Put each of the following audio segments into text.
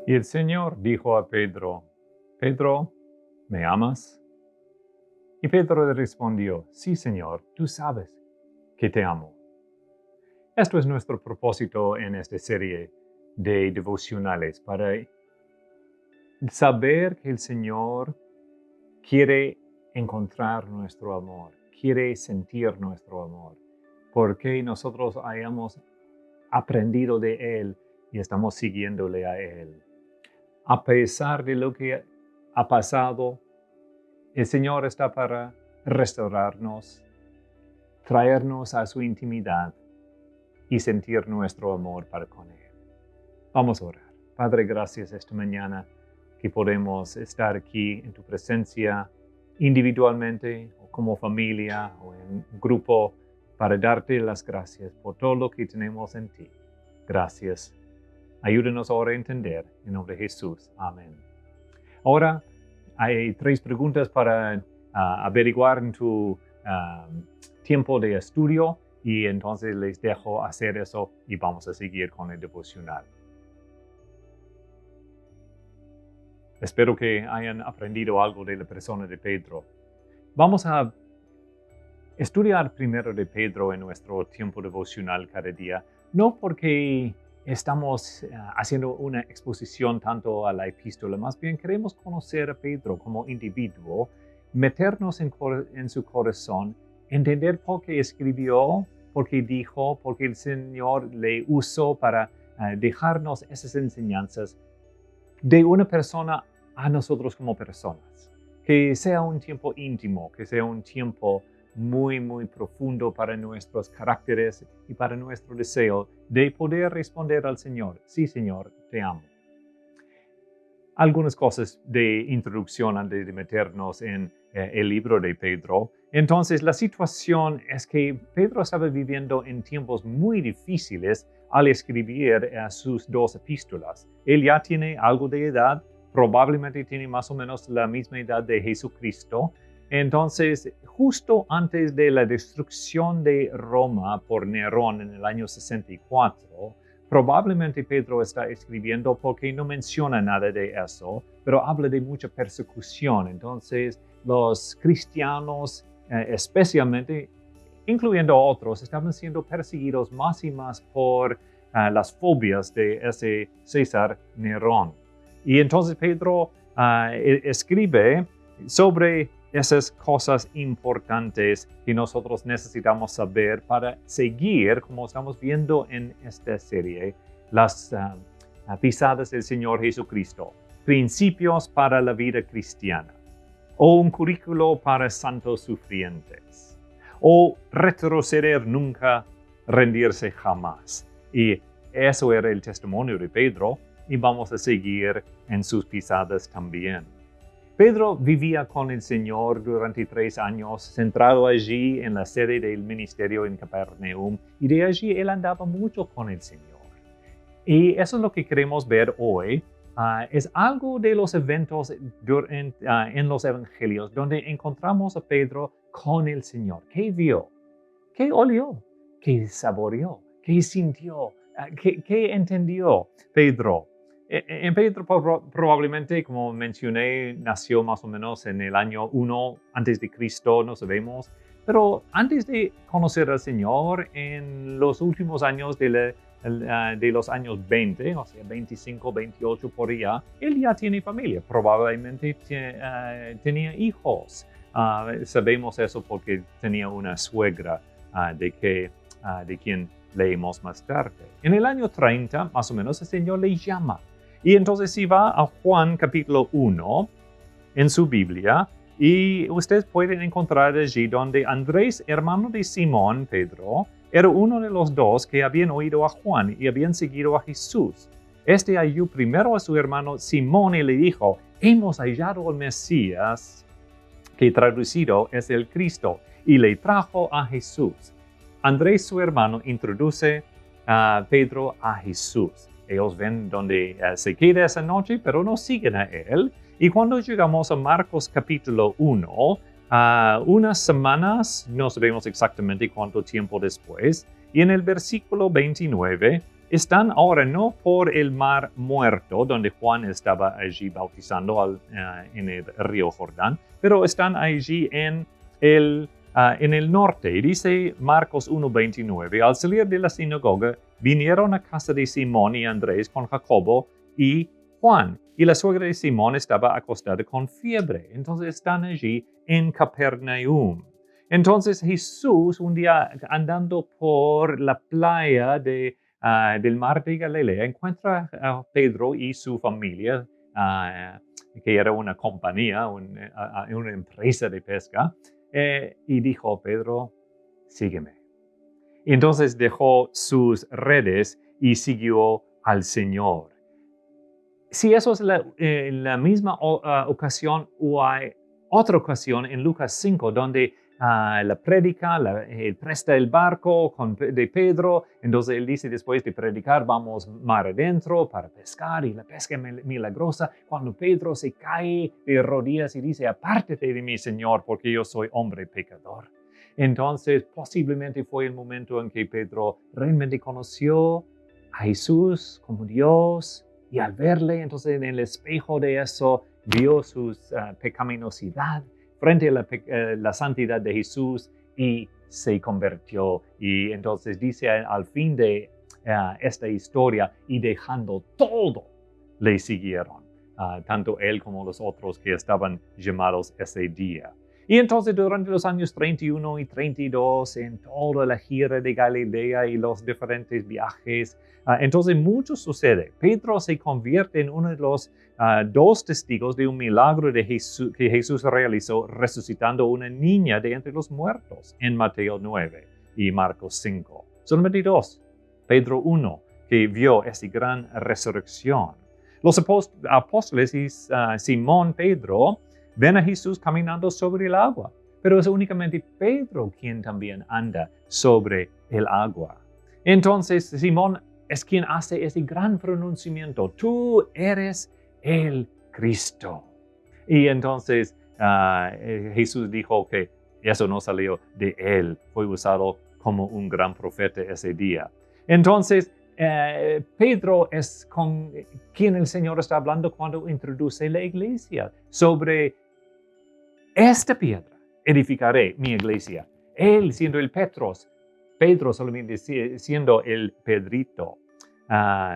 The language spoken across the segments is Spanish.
Y el Señor dijo a Pedro, Pedro, ¿me amas? Y Pedro le respondió, sí, Señor, tú sabes que te amo. Esto es nuestro propósito en esta serie de devocionales, para saber que el Señor quiere encontrar nuestro amor, quiere sentir nuestro amor, porque nosotros hayamos aprendido de Él y estamos siguiéndole a Él. A pesar de lo que ha pasado, el Señor está para restaurarnos, traernos a su intimidad y sentir nuestro amor para con Él. Vamos a orar. Padre, gracias esta mañana que podemos estar aquí en tu presencia individualmente o como familia o en grupo para darte las gracias por todo lo que tenemos en ti. Gracias. Ayúdanos ahora a entender. En nombre de Jesús. Amén. Ahora hay 3 preguntas para averiguar en tu tiempo de estudio y entonces les dejo hacer eso y vamos a seguir con el devocional. Espero que hayan aprendido algo de la persona de Pedro. Vamos a estudiar primero de Pedro en nuestro tiempo devocional cada día, no porque estamos haciendo una exposición tanto a la epístola, más bien queremos conocer a Pedro como individuo, meternos en su corazón, entender por qué escribió, por qué dijo, por qué el Señor le usó para dejarnos esas enseñanzas de una persona a nosotros como personas. Que sea un tiempo íntimo, que sea un tiempo muy, muy profundo para nuestros caracteres y para nuestro deseo de poder responder al Señor. Sí, Señor, te amo. Algunas cosas de introducción antes de meternos en el libro de Pedro. Entonces, la situación es que Pedro estaba viviendo en tiempos muy difíciles al escribir sus 2 epístolas. Él ya tiene algo de edad, probablemente tiene más o menos la misma edad de Jesucristo. Entonces, justo antes de la destrucción de Roma por Nerón en el año 64, probablemente Pedro está escribiendo porque no menciona nada de eso, pero habla de mucha persecución. Entonces, los cristianos, especialmente, incluyendo otros, estaban siendo perseguidos más y más por las fobias de ese César Nerón. Y entonces Pedro escribe sobre esas cosas importantes que nosotros necesitamos saber para seguir, como estamos viendo en esta serie, las pisadas del Señor Jesucristo. Principios para la vida cristiana. O un currículo para santos sufrientes. O retroceder nunca, rendirse jamás. Y eso era el testimonio de Pedro y vamos a seguir en sus pisadas también. Pedro vivía con el Señor durante 3 años, centrado allí en la sede del ministerio en Capernaum, y de allí él andaba mucho con el Señor. Y eso es lo que queremos ver hoy. Es algo de los eventos en los evangelios donde encontramos a Pedro con el Señor. ¿Qué vio? ¿Qué olió? ¿Qué saboreó? ¿Qué sintió? ¿Qué entendió Pedro? En Pedro probablemente, como mencioné, nació más o menos en el año 1 antes de Cristo, no sabemos. Pero antes de conocer al Señor, en los últimos años de los años 20, o sea, 25, 28 por allá, él ya tiene familia, probablemente tenía hijos. Sabemos eso porque tenía una suegra de quien leemos más tarde. En el año 30, más o menos, el Señor le llama. Y entonces si va a Juan capítulo 1 en su Biblia, y ustedes pueden encontrar allí donde Andrés, hermano de Simón, Pedro, era uno de los 2 que habían oído a Juan y habían seguido a Jesús. Este halló primero a su hermano Simón y le dijo, hemos hallado al Mesías, que traducido es el Cristo, y le trajo a Jesús. Andrés, su hermano, introduce a Pedro a Jesús. Ellos ven donde se queda esa noche, pero no siguen a él. Y cuando llegamos a Marcos capítulo 1, Unas semanas, no sabemos exactamente cuánto tiempo después, y en el versículo 29, están ahora no por el mar muerto, donde Juan estaba allí bautizando en el río Jordán, pero están allí en el norte. Y dice Marcos 1:29, al salir de la sinagoga, vinieron a casa de Simón y Andrés con Jacobo y Juan. Y la suegra de Simón estaba acostada con fiebre. Entonces están allí en Capernaum. Entonces Jesús, un día andando por la playa del mar de Galilea, encuentra a Pedro y su familia, que era una compañía, una empresa de pesca, y dijo, Pedro, sígueme. Entonces dejó sus redes y siguió al Señor. Si eso es la misma ocasión, o hay otra ocasión en Lucas 5, donde la prédica, él presta el barco de Pedro, entonces él dice después de predicar, vamos mar adentro para pescar, y la pesca milagrosa, cuando Pedro se cae de rodillas y dice, apártate de mí, Señor, porque yo soy hombre pecador. Entonces, posiblemente fue el momento en que Pedro realmente conoció a Jesús como Dios, y al verle, entonces en el espejo de eso, vio su pecaminosidad frente a la santidad de Jesús y se convirtió. Y entonces dice al fin de esta historia, y dejando todo, le siguieron, tanto él como los otros que estaban llamados ese día. Y entonces durante los años 31 y 32, en toda la gira de Galilea y los diferentes viajes, entonces mucho sucede. Pedro se convierte en uno de los dos testigos de un milagro que Jesús realizó resucitando una niña de entre los muertos en Mateo 9 y Marcos 5. Solamente dos. Pedro 1, que vio esa gran resurrección. Los apóstoles y Simón Pedro ven a Jesús caminando sobre el agua, pero es únicamente Pedro quien también anda sobre el agua. Entonces Simón es quien hace ese gran pronunciamiento, tú eres el Cristo. Y entonces Jesús dijo que eso no salió de él, fue usado como un gran profeta ese día. Entonces Pedro es con quien el Señor está hablando cuando introduce la iglesia. Sobre esta piedra edificaré mi iglesia. Él siendo el Petros, Pedro solamente siendo el Pedrito,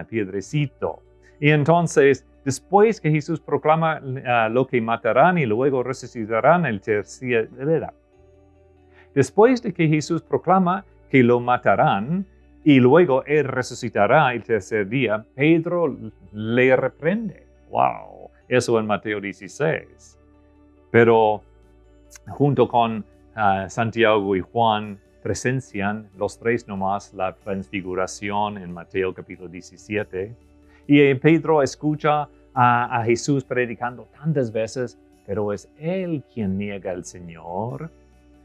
piedrecito. Y entonces, después que Jesús proclama lo que matarán y luego resucitarán el tercer día. Después de que Jesús proclama que lo matarán y luego él resucitará el tercer día, Pedro le reprende. ¡Wow! Eso en Mateo 16. Pero junto con Santiago y Juan presencian los tres nomás la transfiguración en Mateo capítulo 17. Y Pedro escucha a Jesús predicando tantas veces, pero es él quien niega al Señor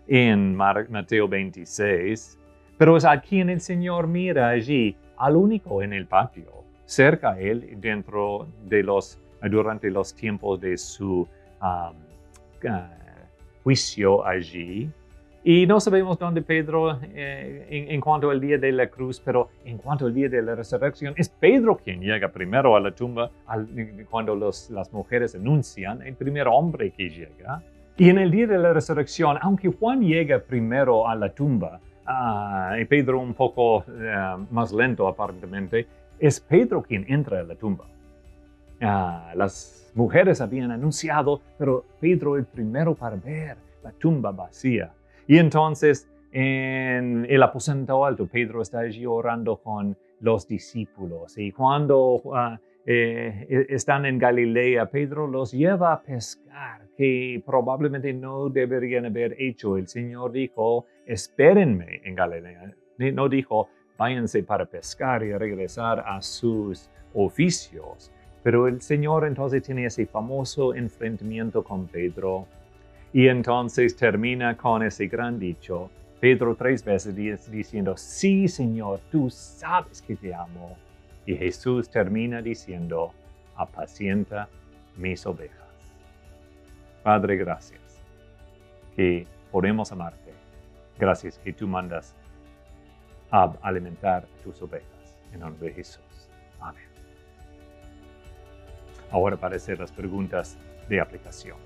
en Mateo 26. Pero es a quien el Señor mira allí, al único en el patio, cerca a él, durante los tiempos de su juicio allí. Y no sabemos dónde Pedro, en cuanto al día de la cruz, pero en cuanto al día de la resurrección, es Pedro quien llega primero a la tumba cuando las mujeres anuncian, el primer hombre que llega. Y en el día de la resurrección, aunque Juan llega primero a la tumba, y Pedro un poco más lento aparentemente, es Pedro quien entra a la tumba. Las mujeres habían anunciado, pero Pedro el primero para ver la tumba vacía. Y entonces en el aposento alto, Pedro está allí orando con los discípulos. Y cuando están en Galilea, Pedro los lleva a pescar, que probablemente no deberían haber hecho. El Señor dijo, espérenme en Galilea. No dijo, váyanse para pescar y regresar a sus oficios. Pero el Señor entonces tiene ese famoso enfrentamiento con Pedro. Y entonces termina con ese gran dicho. Pedro 3 veces diciendo, sí, Señor, tú sabes que te amo. Y Jesús termina diciendo, apacienta mis ovejas. Padre, gracias. que podemos amarte. Gracias que tú mandas a alimentar tus ovejas. En nombre de Jesús. Amén. Ahora para hacer las preguntas de aplicación.